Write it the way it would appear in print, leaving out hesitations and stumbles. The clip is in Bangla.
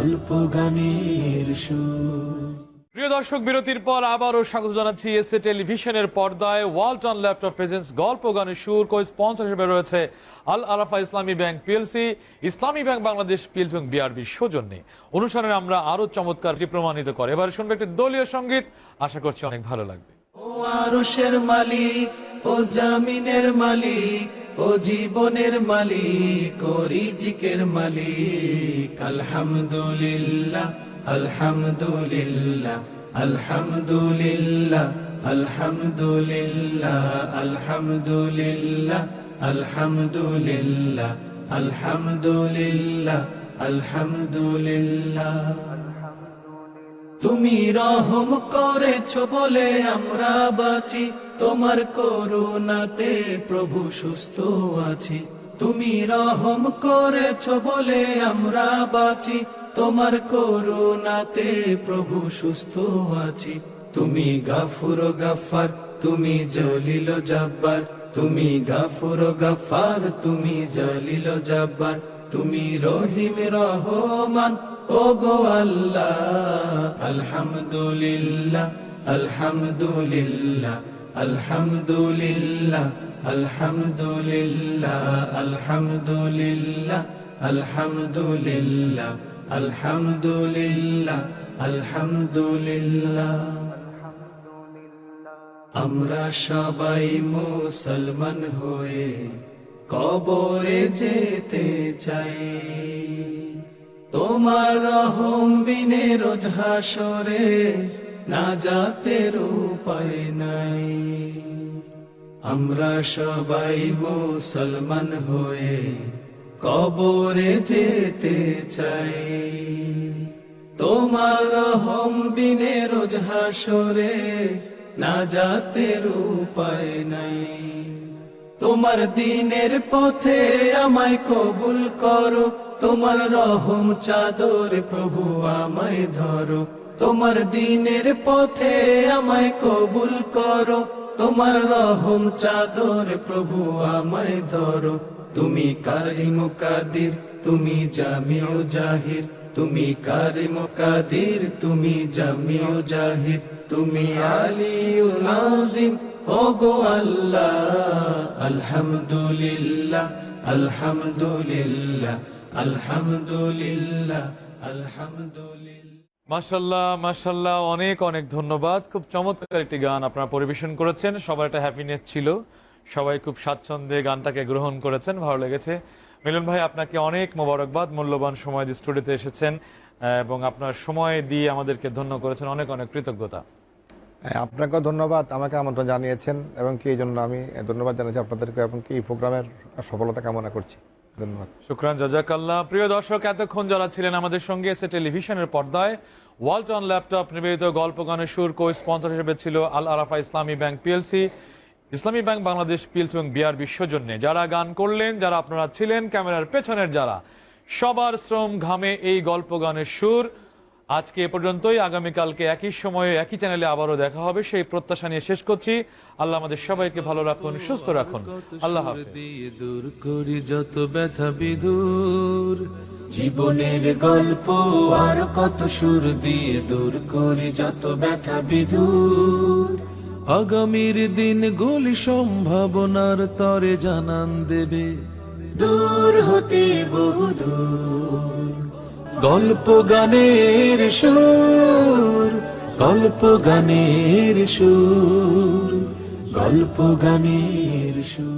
গল্প গানের সুর। প্রিয় দর্শক, বিরতির পর আবারও স্বাগত জানাচ্ছি এসএ টেলিভিশনের পর্দায় ওয়ালটন ল্যাপটপ প্রেজেন্টস গল্প গানের সুর। কো স্পন্সর হিসেবে রয়েছে আল আরাফা ইসলামী ব্যাংক পিএলসি, ইসলামী ব্যাংক বাংলাদেশ পিএলসি এবং বিআরবি সৌজন্যে। অনুষ্ঠানে আমরা আরো চমৎকারটি প্রমাণিত করে এবার শুনবো একটি দলীয় সঙ্গীত, আশা করছি অনেক ভালো লাগবে। ও আরশের মালিক, ও জামিনের মালিক, ও জীবনের মালিক, ও রিজিকের মালিক, আলহামদুলিল্লাহ আলহামদুলিল্লাহ আলহামদুলিল্লাহ আলহামদুলিল্লাহ আলহামদুলিল্লাহ আলহামদুলিল্লাহ আলহামদুলিল্লাহ আলহামদুলিল্লাহ। তুমি রহম করেছো বলে আমরা বাঁচি, তোমার করুণাতে প্রভু সুস্থ আছি। তুমি রহম করেছো বলে আমরা বাঁচি, তোমার করুণাতে প্রভু সুস্থ আছি। তুমি গাফুর গাফার, তুমি জলিল জব্বার, তুমি গাফুর গাফার, তুমি জলিল জব্বার, তুমি রহিম রহমান ও গো আল্লাহ। আলহামদুলিল্লাহ আলহামদুলিল্লাহ আলহামদুলিল্লাহ আলহামদুলিল্লাহ আলহামদুলিল্লাহ আলহামদুলিল্লাহ আলহামদুলিল্লাহ আলহামদুলিল্লাহ। আমরা সবাই মুসলমান হয়ে কবরে যেতে চাই, তোমার রহম বিনে রোজ হাসরে নাজাতের উপায় নাই। আমরা সবাই মুসলমান হয়ে কবরে যেতে চাই, তোমার রহম বিনে রোজ হাসরে নাজাতের উপায় নাই। তোমার দ্বীনের পথে আমায় কবুল করো, তোমার রহম চাদর প্রভু আমায় ধরো। তোমার দ্বীনের পথে আমায় কবুল করো, তোমার রহম চাদর প্রভু আমায় ধরো। তুমি কারিম কাদির, তুমি জামিউ জাহির, তুমি কারিম কাদির, তুমি জামিউ জাহির, তুমি আলিউল আযীম ও গো আল্লাহ। আলহামদুলিল্লাহ আলহামদুলিল্লাহ আলহামদুলিল্লাহ আলহামদুলিল্লাহ। মাশাআল্লাহ মাশাআল্লাহ, অনেক অনেক ধন্যবাদ। খুব চমৎকার একটি গান আপনারা পরিবেশন করেছেন। সবার একটা হ্যাপিনেস ছিল, সবাই খুব স্বাচ্ছন্দ্যে গানটাকে গ্রহণ করেছেন, ভালো লেগেছে। মিলন ভাই, আপনাকে অনেক মোবারকবাদ, মূল্যবান সময় দিয়ে স্টুডিওতে এসেছেন এবং আপনার সময় দিয়ে আমাদেরকে ধন্য করেছেন, অনেক অনেক কৃতজ্ঞতা। আপনাকেও ধন্যবাদ, আমাকে আমন্ত্রণ জানিয়েছেন এবং কি এই জন্য আমি ধন্যবাদ জানাচ্ছি আপনাদেরকে এবং কি এই প্রোগ্রামের সফলতা কামনা করছি। ধন্যবাদ, শুকরান, জাযাকাল্লাহ। প্রিয় দর্শক, এতক্ষণ যারা ছিলেন আমাদের সঙ্গে এসে টেলিভিশনের পর্দায় ওয়ালটন ল্যাপটপ নিবেদিত গল্প গানের সুর, কো স্পন্সর হিসেবে ছিল আল আরাফা ইসলামী ব্যাংক পিএলসি, ইসলামী ব্যাংক বাংলাদেশ পিএলসি এবং বিআরবি সৌজন্যে। যারা গান করলেন, যারা আপনারা ছিলেন ক্যামেরার পেছনের, যারা সবার শ্রম ঘামে এই গল্প গানের সুর। আজকে এ পর্যন্তই, আগামীকালকে একই সময়ে একই চ্যানেলে আবারও দেখা হবে সেই প্রত্যাশা নিয়ে শেষ করছি। আল্লাহ আমাদের সবাইকে ভালো রাখুন, সুস্থ রাখুন। আল্লাহ হাফেজ। দূর করি যত ব্যথা বিদূর, জীবনের গল্প আর কত সুর দিয়ে দূর করি যত ব্যথা বিদূর। আগামীর দিন গুলি সম্ভাবনার তরে জানান দেবে, দূর হতে বহুদূর। গল্প গানের সুর, গল্প গানের সুর, গল্প গানের সুর।